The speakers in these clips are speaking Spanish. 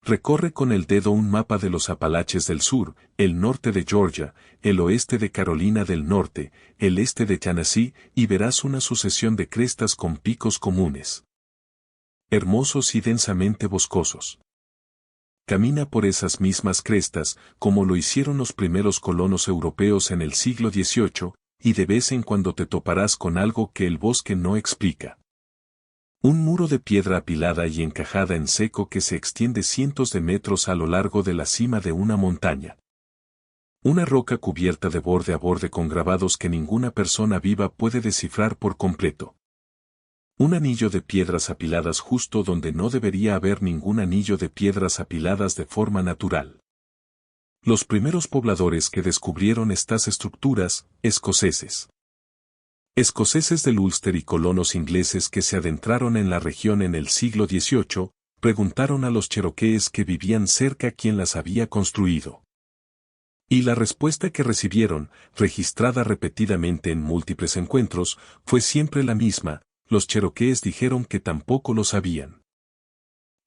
Recorre con el dedo un mapa de los Apalaches del sur, el norte de Georgia, el oeste de Carolina del Norte, el este de Tennessee y verás una sucesión de crestas con picos comunes, hermosos y densamente boscosos. Camina por esas mismas crestas, como lo hicieron los primeros colonos europeos en el siglo XVIII, y de vez en cuando te toparás con algo que el bosque no explica. Un muro de piedra apilada y encajada en seco que se extiende cientos de metros a lo largo de la cima de una montaña. Una roca cubierta de borde a borde con grabados que ninguna persona viva puede descifrar por completo. Un anillo de piedras apiladas justo donde no debería haber ningún anillo de piedras apiladas de forma natural. Los primeros pobladores que descubrieron estas estructuras, escoceses. Escoceses del Ulster y colonos ingleses que se adentraron en la región en el siglo XVIII, preguntaron a los cherokees que vivían cerca quién las había construido. Y la respuesta que recibieron, registrada repetidamente en múltiples encuentros, fue siempre la misma: los cherokees dijeron que tampoco lo sabían.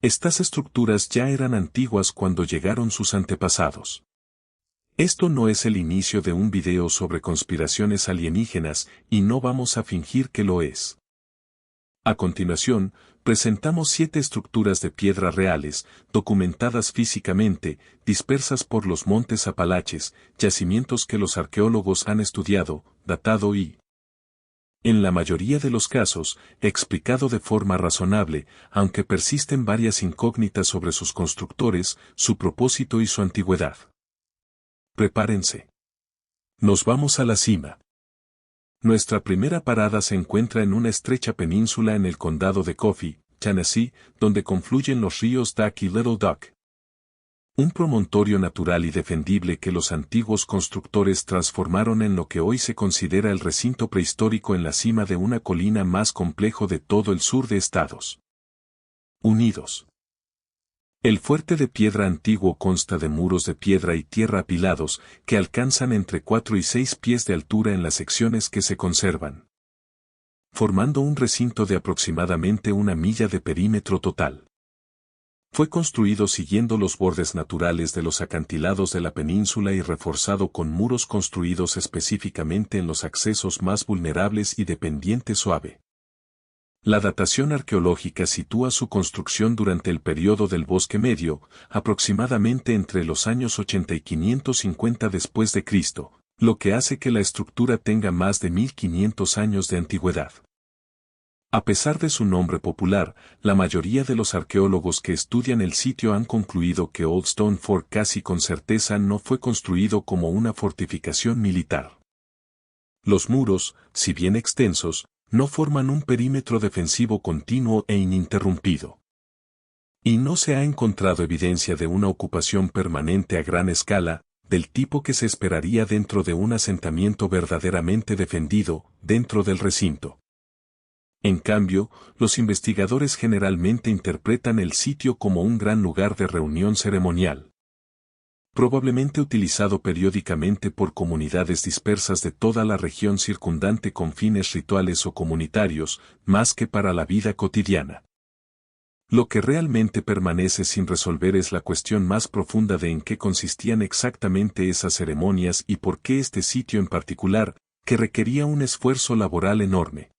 Estas estructuras ya eran antiguas cuando llegaron sus antepasados. Esto no es el inicio de un video sobre conspiraciones alienígenas, y no vamos a fingir que lo es. A continuación, presentamos 7 estructuras de piedra reales, documentadas físicamente, dispersas por los montes Apalaches, yacimientos que los arqueólogos han estudiado, datado y, en la mayoría de los casos, explicado de forma razonable, aunque persisten varias incógnitas sobre sus constructores, su propósito y su antigüedad. Prepárense. Nos vamos a la cima. Nuestra primera parada se encuentra en una estrecha península en el condado de Coffee, Tennessee, donde confluyen los ríos Duck y Little Duck. Un promontorio natural y defendible que los antiguos constructores transformaron en lo que hoy se considera el recinto prehistórico en la cima de una colina más complejo de todo el sur de Estados Unidos. El fuerte de piedra antiguo consta de muros de piedra y tierra apilados, que alcanzan entre 4 y 6 pies de altura en las secciones que se conservan, formando un recinto de aproximadamente 1 milla de perímetro total. Fue construido siguiendo los bordes naturales de los acantilados de la península y reforzado con muros construidos específicamente en los accesos más vulnerables y de pendiente suave. La datación arqueológica sitúa su construcción durante el período del Bosque Medio, aproximadamente entre los años 80 y 550 después de Cristo, lo que hace que la estructura tenga más de 1500 años de antigüedad. A pesar de su nombre popular, la mayoría de los arqueólogos que estudian el sitio han concluido que Old Stone Fort casi con certeza no fue construido como una fortificación militar. Los muros, si bien extensos, no forman un perímetro defensivo continuo e ininterrumpido. Y no se ha encontrado evidencia de una ocupación permanente a gran escala, del tipo que se esperaría dentro de un asentamiento verdaderamente defendido, dentro del recinto. En cambio, los investigadores generalmente interpretan el sitio como un gran lugar de reunión ceremonial, probablemente utilizado periódicamente por comunidades dispersas de toda la región circundante con fines rituales o comunitarios, más que para la vida cotidiana. Lo que realmente permanece sin resolver es la cuestión más profunda de en qué consistían exactamente esas ceremonias y por qué este sitio en particular, que requería un esfuerzo laboral enorme,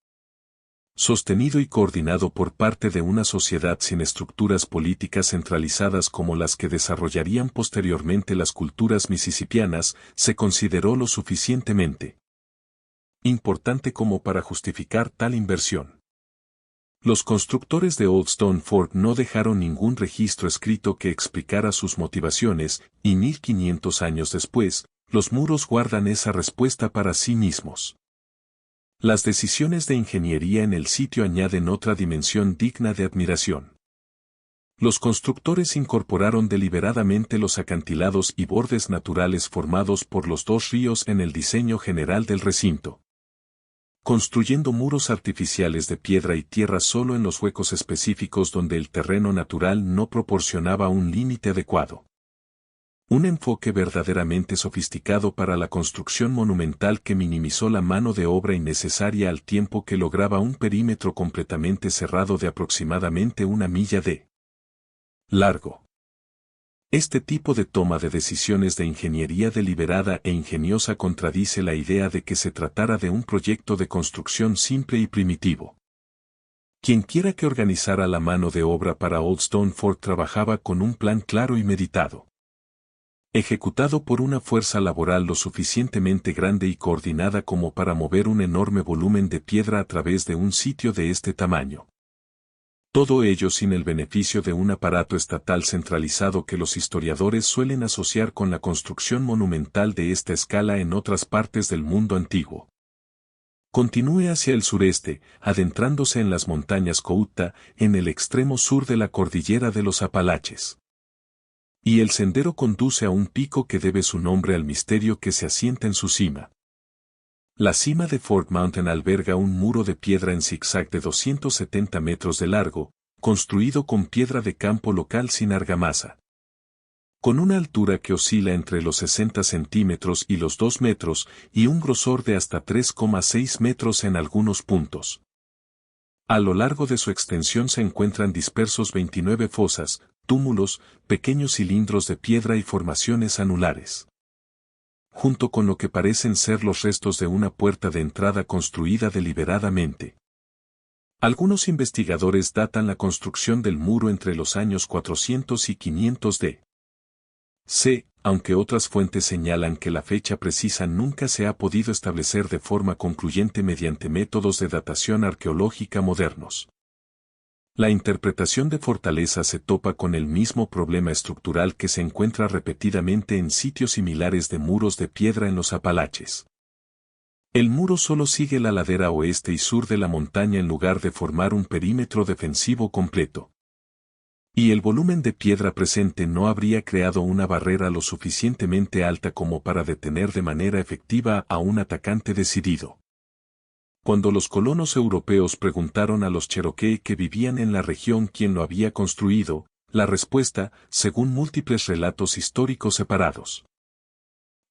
sostenido y coordinado por parte de una sociedad sin estructuras políticas centralizadas como las que desarrollarían posteriormente las culturas misisipianas, se consideró lo suficientemente importante como para justificar tal inversión. Los constructores de Old Stone Fort no dejaron ningún registro escrito que explicara sus motivaciones, y 1500 años después, los muros guardan esa respuesta para sí mismos. Las decisiones de ingeniería en el sitio añaden otra dimensión digna de admiración. Los constructores incorporaron deliberadamente los acantilados y bordes naturales formados por los dos ríos en el diseño general del recinto, construyendo muros artificiales de piedra y tierra solo en los huecos específicos donde el terreno natural no proporcionaba un límite adecuado. Un enfoque verdaderamente sofisticado para la construcción monumental que minimizó la mano de obra innecesaria al tiempo que lograba un perímetro completamente cerrado de aproximadamente 1 milla de largo. Este tipo de toma de decisiones de ingeniería deliberada e ingeniosa contradice la idea de que se tratara de un proyecto de construcción simple y primitivo. Quienquiera que organizara la mano de obra para Old Stone Fort trabajaba con un plan claro y meditado, ejecutado por una fuerza laboral lo suficientemente grande y coordinada como para mover un enorme volumen de piedra a través de un sitio de este tamaño. Todo ello sin el beneficio de un aparato estatal centralizado que los historiadores suelen asociar con la construcción monumental de esta escala en otras partes del mundo antiguo. Continúe hacia el sureste, adentrándose en las montañas Ceuta, en el extremo sur de la cordillera de los Apalaches. Y el sendero conduce a un pico que debe su nombre al misterio que se asienta en su cima. La cima de Fort Mountain alberga un muro de piedra en zigzag de 270 metros de largo, construido con piedra de campo local sin argamasa. Con una altura que oscila entre los 60 centímetros y los 2 metros y un grosor de hasta 3,6 metros en algunos puntos. A lo largo de su extensión se encuentran dispersos 29 fosas, túmulos, pequeños cilindros de piedra y formaciones anulares, junto con lo que parecen ser los restos de una puerta de entrada construida deliberadamente. Algunos investigadores datan la construcción del muro entre los años 400 y 500 d.C., aunque otras fuentes señalan que la fecha precisa nunca se ha podido establecer de forma concluyente mediante métodos de datación arqueológica modernos. La interpretación de fortaleza se topa con el mismo problema estructural que se encuentra repetidamente en sitios similares de muros de piedra en los Apalaches. El muro solo sigue la ladera oeste y sur de la montaña en lugar de formar un perímetro defensivo completo. Y el volumen de piedra presente no habría creado una barrera lo suficientemente alta como para detener de manera efectiva a un atacante decidido. Cuando los colonos europeos preguntaron a los Cherokee que vivían en la región quién lo había construido, la respuesta, según múltiples relatos históricos separados,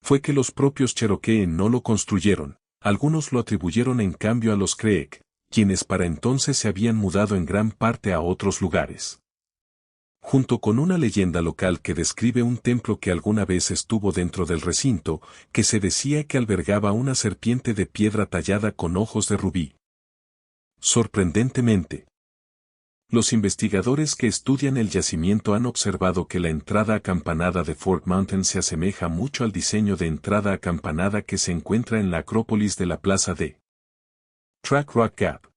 fue que los propios Cherokee no lo construyeron. Algunos lo atribuyeron en cambio a los Creek, quienes para entonces se habían mudado en gran parte a otros lugares. Junto con una leyenda local que describe un templo que alguna vez estuvo dentro del recinto, que se decía que albergaba una serpiente de piedra tallada con ojos de rubí. Sorprendentemente, los investigadores que estudian el yacimiento han observado que la entrada acampanada de Fort Mountain se asemeja mucho al diseño de entrada acampanada que se encuentra en la acrópolis de la plaza de Track Rock Gap,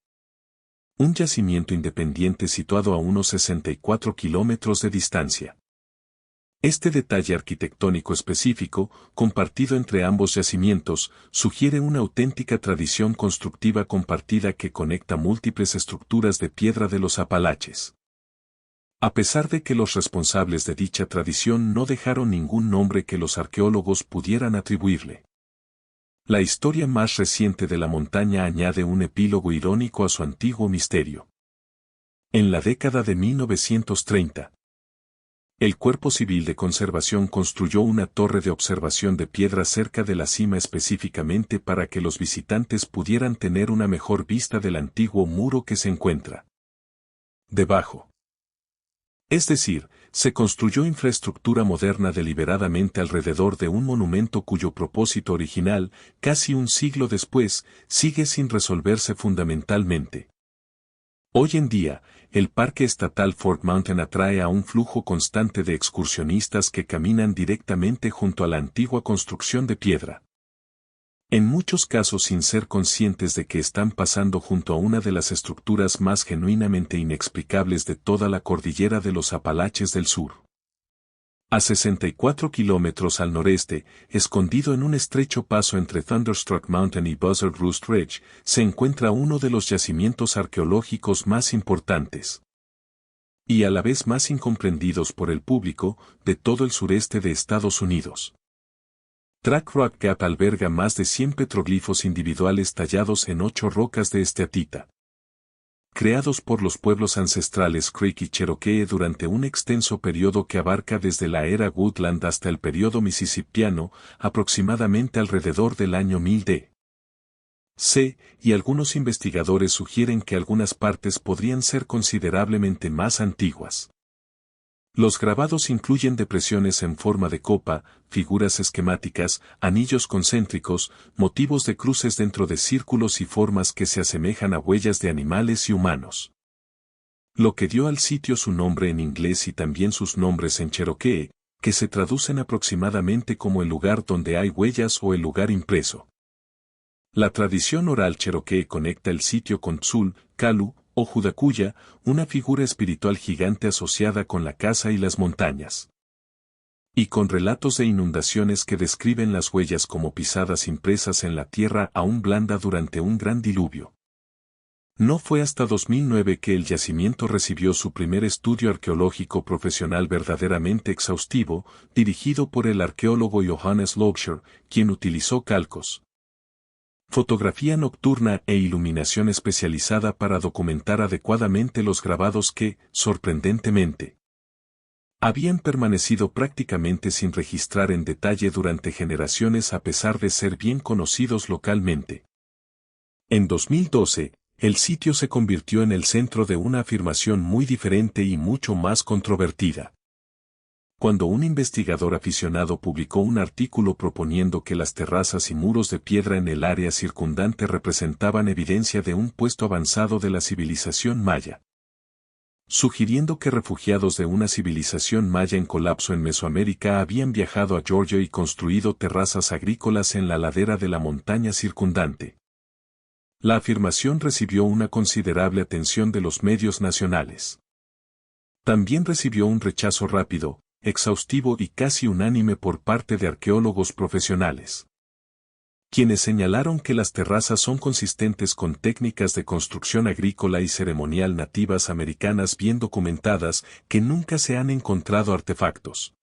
un yacimiento independiente situado a unos 64 kilómetros de distancia. Este detalle arquitectónico específico, compartido entre ambos yacimientos, sugiere una auténtica tradición constructiva compartida que conecta múltiples estructuras de piedra de los Apalaches. A pesar de que los responsables de dicha tradición no dejaron ningún nombre que los arqueólogos pudieran atribuirle. La historia más reciente de la montaña añade un epílogo irónico a su antiguo misterio. En la década de 1930, el Cuerpo Civil de Conservación construyó una torre de observación de piedra cerca de la cima específicamente para que los visitantes pudieran tener una mejor vista del antiguo muro que se encuentra debajo. Es decir, se construyó infraestructura moderna deliberadamente alrededor de un monumento cuyo propósito original, casi un siglo después, sigue sin resolverse fundamentalmente. Hoy en día, el Parque Estatal Fort Mountain atrae a un flujo constante de excursionistas que caminan directamente junto a la antigua construcción de piedra. En muchos casos sin ser conscientes de que están pasando junto a una de las estructuras más genuinamente inexplicables de toda la cordillera de los Apalaches del Sur. A 64 kilómetros al noreste, escondido en un estrecho paso entre Thunderstruck Mountain y Buzzard Roost Ridge, se encuentra uno de los yacimientos arqueológicos más importantes y a la vez más incomprendidos por el público de todo el sureste de Estados Unidos. Track Rock Gap alberga más de 100 petroglifos individuales tallados en 8 rocas de esteatita, creados por los pueblos ancestrales Creek y Cherokee durante un extenso periodo que abarca desde la era Woodland hasta el periodo Mississippiano, aproximadamente alrededor del año 1000 d.C., y algunos investigadores sugieren que algunas partes podrían ser considerablemente más antiguas. Los grabados incluyen depresiones en forma de copa, figuras esquemáticas, anillos concéntricos, motivos de cruces dentro de círculos y formas que se asemejan a huellas de animales y humanos. Lo que dio al sitio su nombre en inglés y también sus nombres en cherokee, que se traducen aproximadamente como el lugar donde hay huellas o el lugar impreso. La tradición oral cherokee conecta el sitio con Tzul, Kalu, o Judacuya, una figura espiritual gigante asociada con la casa y las montañas. Y con relatos de inundaciones que describen las huellas como pisadas impresas en la tierra aún blanda durante un gran diluvio. No fue hasta 2009 que el yacimiento recibió su primer estudio arqueológico profesional verdaderamente exhaustivo, dirigido por el arqueólogo Johannes Loubser, quien utilizó calcos, fotografía nocturna e iluminación especializada para documentar adecuadamente los grabados que, sorprendentemente, habían permanecido prácticamente sin registrar en detalle durante generaciones a pesar de ser bien conocidos localmente. En 2012, el sitio se convirtió en el centro de una afirmación muy diferente y mucho más controvertida. Cuando un investigador aficionado publicó un artículo proponiendo que las terrazas y muros de piedra en el área circundante representaban evidencia de un puesto avanzado de la civilización maya, sugiriendo que refugiados de una civilización maya en colapso en Mesoamérica habían viajado a Georgia y construido terrazas agrícolas en la ladera de la montaña circundante. La afirmación recibió una considerable atención de los medios nacionales. También recibió un rechazo rápido, exhaustivo y casi unánime por parte de arqueólogos profesionales, quienes señalaron que las terrazas son consistentes con técnicas de construcción agrícola y ceremonial nativas americanas bien documentadas, que nunca se han encontrado artefactos,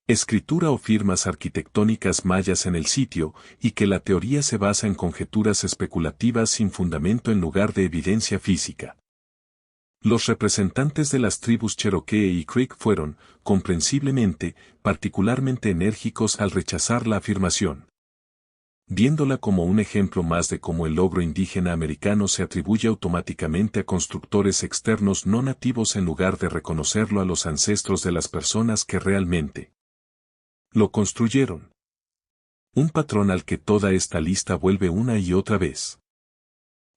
escritura o firmas arquitectónicas mayas en el sitio, y que la teoría se basa en conjeturas especulativas sin fundamento en lugar de evidencia física. Los representantes de las tribus Cherokee y Creek fueron, comprensiblemente, particularmente enérgicos al rechazar la afirmación, viéndola como un ejemplo más de cómo el logro indígena americano se atribuye automáticamente a constructores externos no nativos en lugar de reconocerlo a los ancestros de las personas que realmente lo construyeron. Un patrón al que toda esta lista vuelve una y otra vez.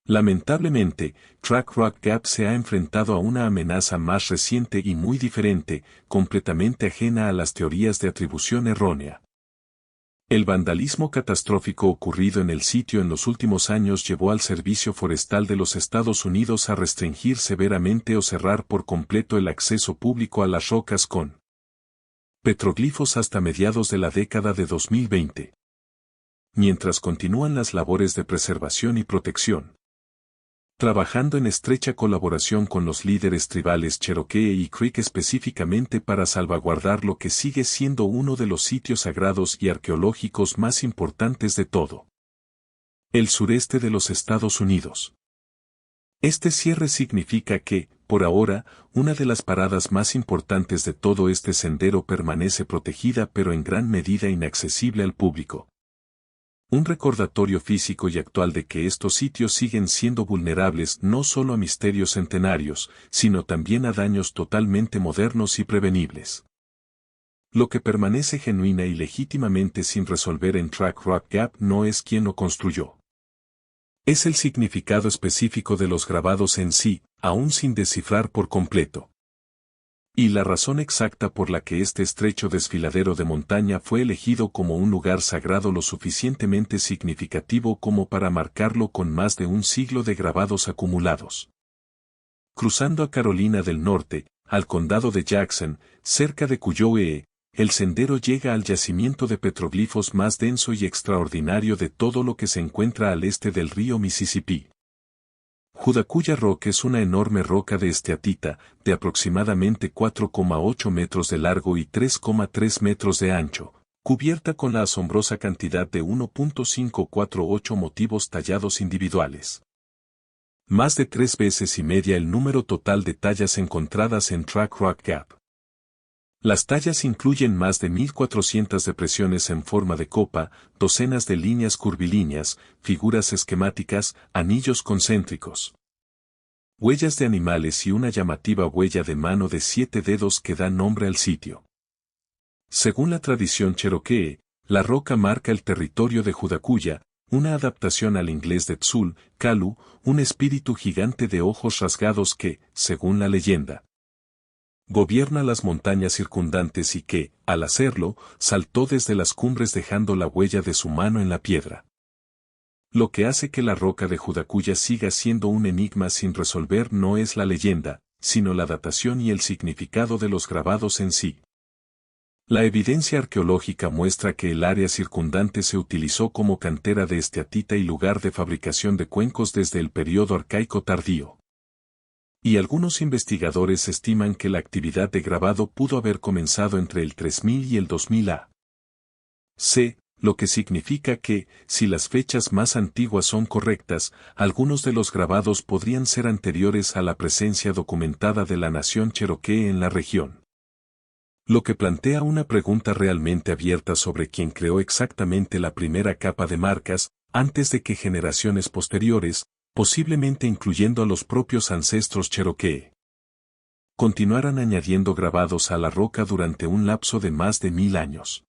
Lamentablemente, Track Rock Gap se ha enfrentado a una amenaza más reciente y muy diferente, completamente ajena a las teorías de atribución errónea. El vandalismo catastrófico ocurrido en el sitio en los últimos años llevó al Servicio Forestal de los Estados Unidos a restringir severamente o cerrar por completo el acceso público a las rocas con petroglifos hasta mediados de la década de 2020. Mientras continúan las labores de preservación y protección, trabajando en estrecha colaboración con los líderes tribales Cherokee y Creek específicamente para salvaguardar lo que sigue siendo uno de los sitios sagrados y arqueológicos más importantes de todo el sureste de los Estados Unidos. Este cierre significa que, por ahora, una de las paradas más importantes de todo este sendero permanece protegida pero en gran medida inaccesible al público. Un recordatorio físico y actual de que estos sitios siguen siendo vulnerables no solo a misterios centenarios, sino también a daños totalmente modernos y prevenibles. Lo que permanece genuina y legítimamente sin resolver en Track Rock Gap no es quién lo construyó. Es el significado específico de los grabados en sí, aún sin descifrar por completo. Y la razón exacta por la que este estrecho desfiladero de montaña fue elegido como un lugar sagrado lo suficientemente significativo como para marcarlo con más de un siglo de grabados acumulados. Cruzando a Carolina del Norte, al condado de Jackson, cerca de Cuyoe, el sendero llega al yacimiento de petroglifos más denso y extraordinario de todo lo que se encuentra al este del río Mississippi. Judacuya Rock es una enorme roca de esteatita, de aproximadamente 4,8 metros de largo y 3,3 metros de ancho, cubierta con la asombrosa cantidad de 1.548 motivos tallados individuales. Más de 3 veces y media el número total de tallas encontradas en Track Rock Gap. Las tallas incluyen más de 1.400 depresiones en forma de copa, docenas de líneas curvilíneas, figuras esquemáticas, anillos concéntricos, huellas de animales y una llamativa huella de mano de 7 dedos que da nombre al sitio. Según la tradición cherokee, la roca marca el territorio de Judacuya, una adaptación al inglés de Tzul, Kalu, un espíritu gigante de ojos rasgados que, según la leyenda, gobierna las montañas circundantes y que, al hacerlo, saltó desde las cumbres dejando la huella de su mano en la piedra. Lo que hace que la roca de Judacuya siga siendo un enigma sin resolver no es la leyenda, sino la datación y el significado de los grabados en sí. La evidencia arqueológica muestra que el área circundante se utilizó como cantera de esteatita y lugar de fabricación de cuencos desde el período arcaico tardío. Y algunos investigadores estiman que la actividad de grabado pudo haber comenzado entre el 3000 y el 2000 a.C., lo que significa que, si las fechas más antiguas son correctas, algunos de los grabados podrían ser anteriores a la presencia documentada de la nación cherokee en la región. Lo que plantea una pregunta realmente abierta sobre quién creó exactamente la primera capa de marcas, antes de que generaciones posteriores, posiblemente incluyendo a los propios ancestros cherokee, continuaran añadiendo grabados a la roca durante un lapso de más de 1000 años.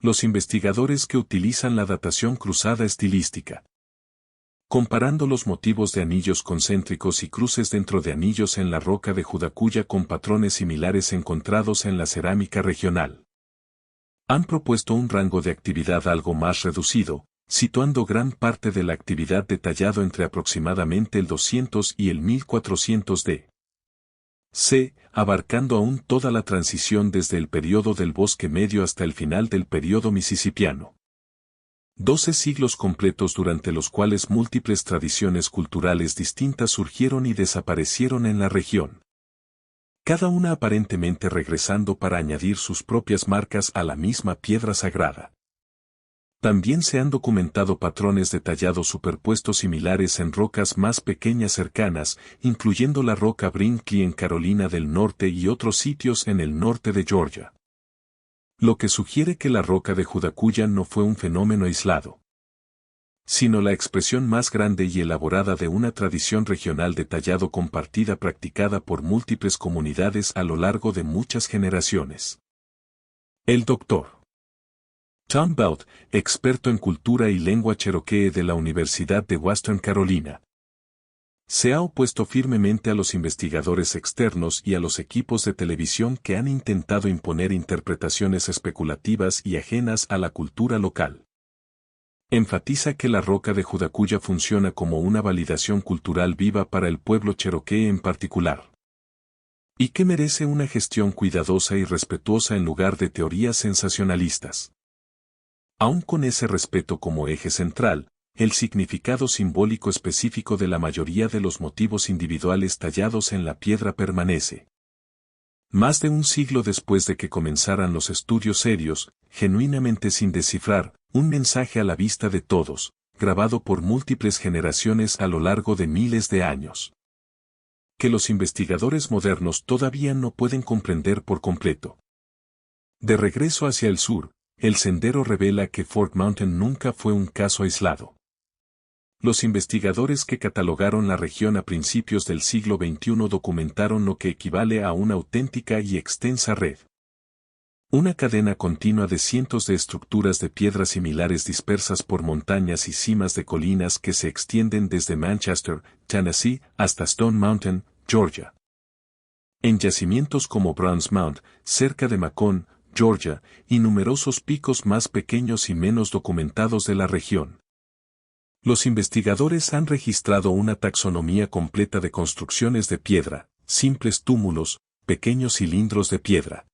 Los investigadores que utilizan la datación cruzada estilística, comparando los motivos de anillos concéntricos y cruces dentro de anillos en la roca de Judacuya con patrones similares encontrados en la cerámica regional, han propuesto un rango de actividad algo más reducido, situando gran parte de la actividad detallado entre aproximadamente el 200 y el 1400 d.C., abarcando aún toda la transición desde el período del Bosque Medio hasta el final del período misisipiano. 12 siglos completos durante los cuales múltiples tradiciones culturales distintas surgieron y desaparecieron en la región, cada una aparentemente regresando para añadir sus propias marcas a la misma piedra sagrada. También se han documentado patrones detallados superpuestos similares en rocas más pequeñas cercanas, incluyendo la roca Brinkley en Carolina del Norte y otros sitios en el norte de Georgia. Lo que sugiere que la roca de Judacuya no fue un fenómeno aislado, sino la expresión más grande y elaborada de una tradición regional detallado compartida practicada por múltiples comunidades a lo largo de muchas generaciones. El Dr. Tom Belt, experto en cultura y lengua cherokee de la Universidad de Western Carolina, se ha opuesto firmemente a los investigadores externos y a los equipos de televisión que han intentado imponer interpretaciones especulativas y ajenas a la cultura local. Enfatiza que la roca de Judacuya funciona como una validación cultural viva para el pueblo cherokee en particular, y que merece una gestión cuidadosa y respetuosa en lugar de teorías sensacionalistas. Aún con ese respeto como eje central, el significado simbólico específico de la mayoría de los motivos individuales tallados en la piedra permanece. Más de un siglo después de que comenzaran los estudios serios, genuinamente sin descifrar, un mensaje a la vista de todos, grabado por múltiples generaciones a lo largo de miles de años, que los investigadores modernos todavía no pueden comprender por completo. De regreso hacia el sur, el sendero revela que Fort Mountain nunca fue un caso aislado. Los investigadores que catalogaron la región a principios del siglo XXI documentaron lo que equivale a una auténtica y extensa red. Una cadena continua de cientos de estructuras de piedras similares dispersas por montañas y cimas de colinas que se extienden desde Manchester, Tennessee, hasta Stone Mountain, Georgia. En yacimientos como Browns Mount, cerca de Macon, Georgia, y numerosos picos más pequeños y menos documentados de la región. Los investigadores han registrado una taxonomía completa de construcciones de piedra, simples túmulos, pequeños cilindros de piedra,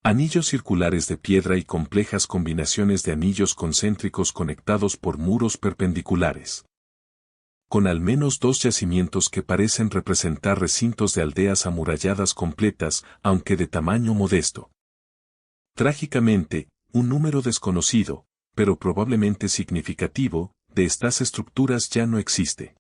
anillos circulares de piedra y complejas combinaciones de anillos concéntricos conectados por muros perpendiculares, con al menos 2 yacimientos que parecen representar recintos de aldeas amuralladas completas, aunque de tamaño modesto. Trágicamente, un número desconocido, pero probablemente significativo, de estas estructuras ya no existe.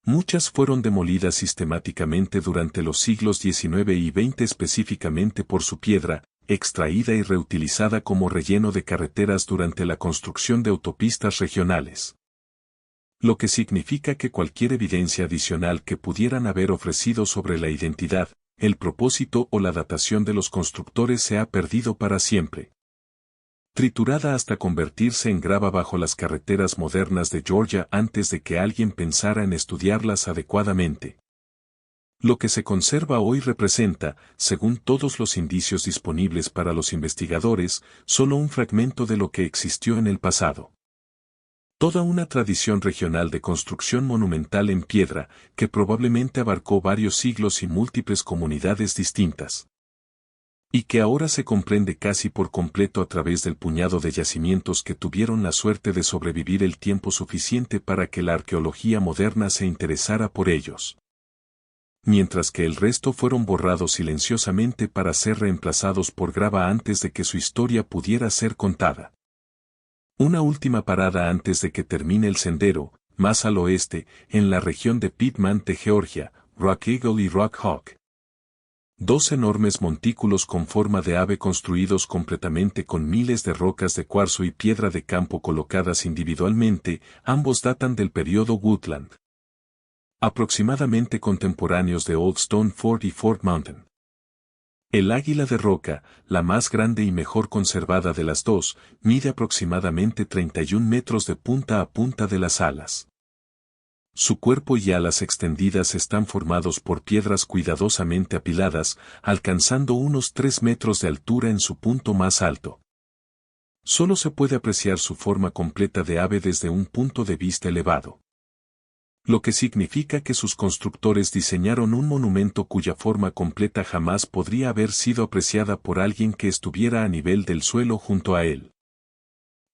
Muchas fueron demolidas sistemáticamente durante los siglos XIX y XX específicamente por su piedra, extraída y reutilizada como relleno de carreteras durante la construcción de autopistas regionales. Lo que significa que cualquier evidencia adicional que pudieran haber ofrecido sobre la identidad, el propósito o la datación de los constructores se ha perdido para siempre. Triturada hasta convertirse en grava bajo las carreteras modernas de Georgia antes de que alguien pensara en estudiarlas adecuadamente. Lo que se conserva hoy representa, según todos los indicios disponibles para los investigadores, solo un fragmento de lo que existió en el pasado. Toda una tradición regional de construcción monumental en piedra, que probablemente abarcó varios siglos y múltiples comunidades distintas. Y que ahora se comprende casi por completo a través del puñado de yacimientos que tuvieron la suerte de sobrevivir el tiempo suficiente para que la arqueología moderna se interesara por ellos. Mientras que el resto fueron borrados silenciosamente para ser reemplazados por grava antes de que su historia pudiera ser contada. Una última parada antes de que termine el sendero, más al oeste, en la región de Piedmont de Georgia, Rock Eagle y Rock Hawk. Dos enormes montículos con forma de ave construidos completamente con miles de rocas de cuarzo y piedra de campo colocadas individualmente, ambos datan del período Woodland. Aproximadamente contemporáneos de Old Stone Fort y Fort Mountain. El águila de roca, la más grande y mejor conservada de las dos, mide aproximadamente 31 metros de punta a punta de las alas. Su cuerpo y alas extendidas están formados por piedras cuidadosamente apiladas, alcanzando unos 3 metros de altura en su punto más alto. Solo se puede apreciar su forma completa de ave desde un punto de vista elevado. Lo que significa que sus constructores diseñaron un monumento cuya forma completa jamás podría haber sido apreciada por alguien que estuviera a nivel del suelo junto a él.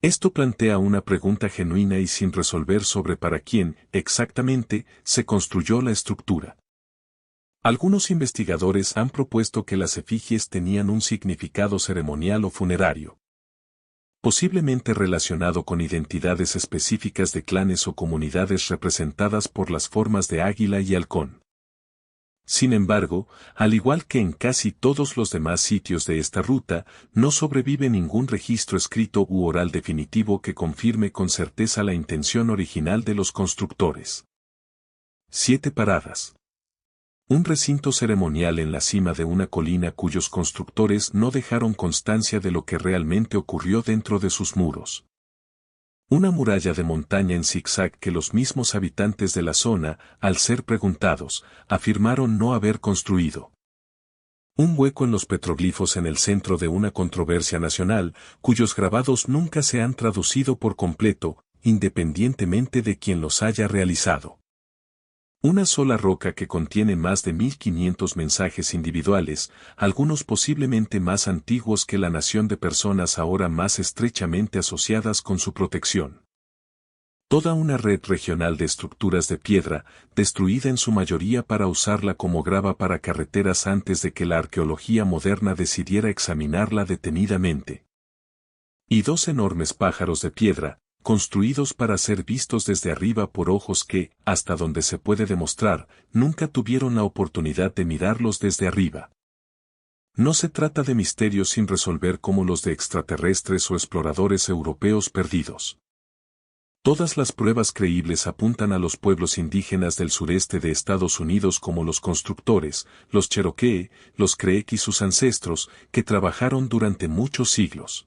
Esto plantea una pregunta genuina y sin resolver sobre para quién, exactamente, se construyó la estructura. Algunos investigadores han propuesto que las efigies tenían un significado ceremonial o funerario. Posiblemente relacionado con identidades específicas de clanes o comunidades representadas por las formas de águila y halcón. Sin embargo, al igual que en casi todos los demás sitios de esta ruta, no sobrevive ningún registro escrito u oral definitivo que confirme con certeza la intención original de los constructores. 7 paradas. Un recinto ceremonial en la cima de una colina cuyos constructores no dejaron constancia de lo que realmente ocurrió dentro de sus muros. Una muralla de montaña en zigzag que los mismos habitantes de la zona, al ser preguntados, afirmaron no haber construido. Un hueco en los petroglifos en el centro de una controversia nacional, cuyos grabados nunca se han traducido por completo, independientemente de quien los haya realizado. Una sola roca que contiene más de 1500 mensajes individuales, algunos posiblemente más antiguos que la nación de personas ahora más estrechamente asociadas con su protección. Toda una red regional de estructuras de piedra, destruida en su mayoría para usarla como grava para carreteras antes de que la arqueología moderna decidiera examinarla detenidamente. Y 2 enormes pájaros de piedra, construidos para ser vistos desde arriba por ojos que, hasta donde se puede demostrar, nunca tuvieron la oportunidad de mirarlos desde arriba. No se trata de misterios sin resolver como los de extraterrestres o exploradores europeos perdidos. Todas las pruebas creíbles apuntan a los pueblos indígenas del sureste de Estados Unidos como los constructores, los Cherokee, los Creek y sus ancestros, que trabajaron durante muchos siglos.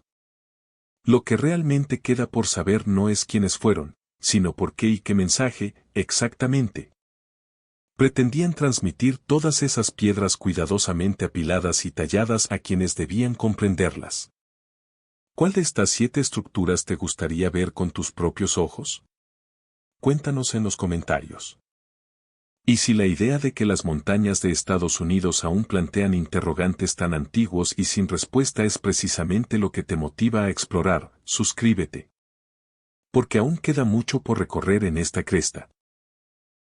Lo que realmente queda por saber no es quiénes fueron, sino por qué y qué mensaje, exactamente. Pretendían transmitir todas esas piedras cuidadosamente apiladas y talladas a quienes debían comprenderlas. ¿Cuál de estas 7 estructuras te gustaría ver con tus propios ojos? Cuéntanos en los comentarios. Y si la idea de que las montañas de Estados Unidos aún plantean interrogantes tan antiguos y sin respuesta es precisamente lo que te motiva a explorar, suscríbete. Porque aún queda mucho por recorrer en esta cresta.